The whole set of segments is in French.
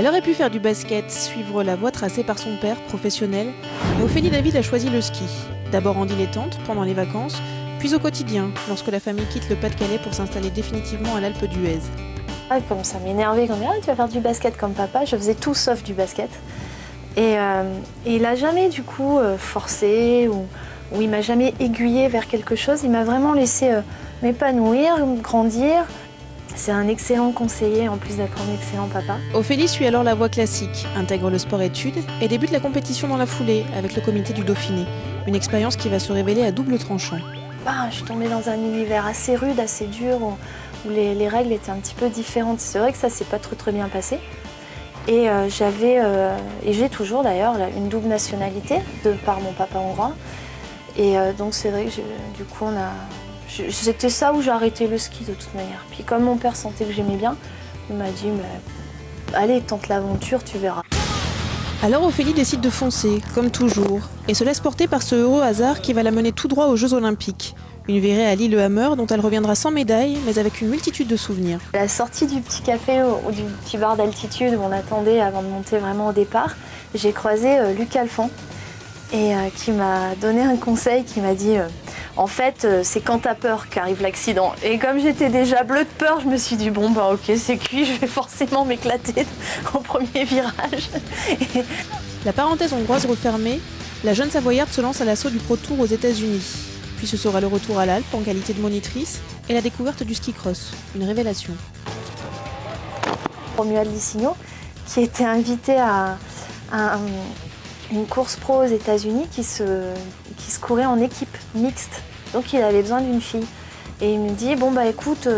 Elle aurait pu faire du basket, suivre la voie tracée par son père, professionnel, mais Ophélie David a choisi le ski. D'abord en dilettante, pendant les vacances, puis au quotidien, lorsque la famille quitte le Pas-de-Calais pour s'installer définitivement à l'Alpe d'Huez. Comme ça m'énervait, quand tu vas faire du basket comme papa, je faisais tout sauf du basket. Et il n'a jamais du coup forcé ou il m'a jamais aiguillé vers quelque chose. Il m'a vraiment laissé m'épanouir, grandir. C'est un excellent conseiller en plus d'être un excellent papa. Ophélie suit alors la voie classique, intègre le sport-études et débute la compétition dans la foulée avec le comité du Dauphiné. Une expérience qui va se révéler à double tranchant. Je suis tombée dans un univers assez rude, assez dur, où les règles étaient un petit peu différentes. C'est vrai que ça s'est pas très bien passé. Et j'ai toujours d'ailleurs une double nationalité de par mon papa hongrois. Et donc c'est vrai que du coup c'était ça où j'ai arrêté le ski de toute manière. Puis comme mon père sentait que j'aimais bien, il m'a dit allez, tente l'aventure, tu verras. Alors Ophélie décide de foncer, comme toujours, et se laisse porter par ce heureux hasard qui va la mener tout droit aux Jeux Olympiques. Une virée à Lillehammer dont elle reviendra sans médaille, mais avec une multitude de souvenirs. À la sortie du petit café ou du petit bar d'altitude où on attendait avant de monter vraiment au départ, j'ai croisé Luc Alphand et qui m'a donné un conseil, qui m'a dit en fait c'est quand t'as peur qu'arrive l'accident. Et comme j'étais déjà bleue de peur, je me suis dit ok, c'est cuit, je vais forcément m'éclater au premier virage. La parenthèse hongroise refermée, la jeune Savoyarde se lance à l'assaut du Pro Tour aux États-Unis. Puis ce sera le retour à l'Alpe en qualité de monitrice et la découverte du ski cross, une révélation. Romuald Lisigno, qui était invité à une course pro aux États-Unis qui se courait en équipe mixte. Donc il avait besoin d'une fille. Et il me dit écoute,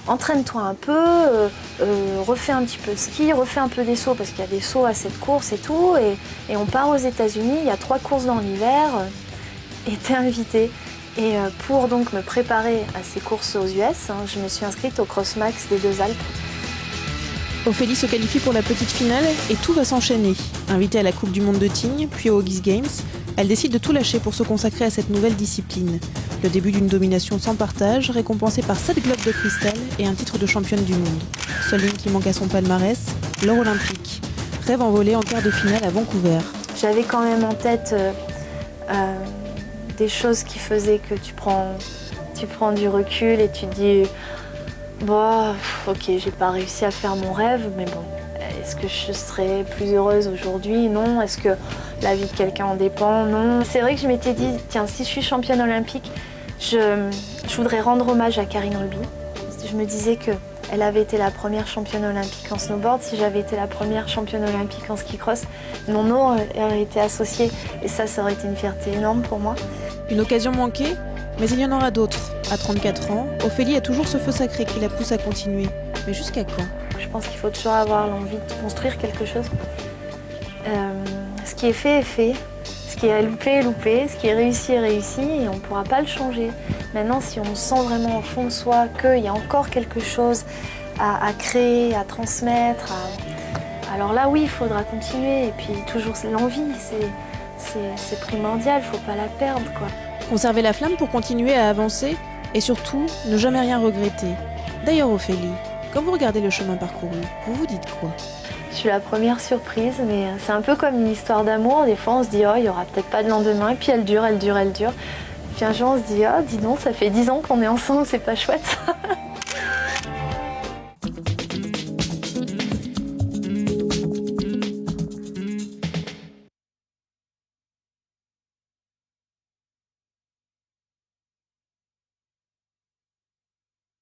entraîne-toi un peu, refais un petit peu de ski, refais un peu des sauts parce qu'il y a des sauts à cette course et tout. Et on part aux États-Unis, il y a 3 courses dans l'hiver. Et t'es invité. Et pour donc me préparer à ces courses aux US, je me suis inscrite au Crossmax des Deux Alpes. Ophélie se qualifie pour la petite finale et tout va s'enchaîner. Invitée à la Coupe du Monde de Tignes, puis aux X Games, elle décide de tout lâcher pour se consacrer à cette nouvelle discipline. Le début d'une domination sans partage, récompensée par 7 globes de cristal et un titre de championne du monde. Seule ligne qui manque à son palmarès, l'or olympique. Rêve envolé en quart de finale à Vancouver. J'avais quand même en tête des choses qui faisaient que tu prends du recul et tu te dis ok, j'ai pas réussi à faire mon rêve, mais bon, est-ce que je serais plus heureuse aujourd'hui? Non. Est-ce que la vie de quelqu'un en dépend? Non. C'est vrai que je m'étais dit, tiens, si je suis championne olympique, je voudrais rendre hommage à Karine Ruby. Je me disais qu'elle avait été la première championne olympique en snowboard. Si j'avais été la première championne olympique en ski cross, mon nom aurait été associé. Et ça aurait été une fierté énorme pour moi. Une occasion manquée, mais il y en aura d'autres. À 34 ans, Ophélie a toujours ce feu sacré qui la pousse à continuer. Mais jusqu'à quand? Je pense qu'il faut toujours avoir l'envie de construire quelque chose. Ce qui est fait est fait. Ce qui est loupé est loupé. Ce qui est réussi est réussi et on ne pourra pas le changer. Maintenant, si on sent vraiment au fond de soi qu'il y a encore quelque chose à créer, à transmettre, alors là, oui, il faudra continuer. Et puis toujours l'envie, c'est primordial, il ne faut pas la perdre, quoi. Conserver la flamme pour continuer à avancer et surtout ne jamais rien regretter. D'ailleurs Ophélie, quand vous regardez le chemin parcouru, vous vous dites quoi? Je suis la première surprise, mais c'est un peu comme une histoire d'amour. Des fois on se dit il y aura peut-être pas de lendemain, et puis elle dure. Puis un jour on se dit dis donc, ça fait 10 ans qu'on est ensemble, c'est pas chouette ça.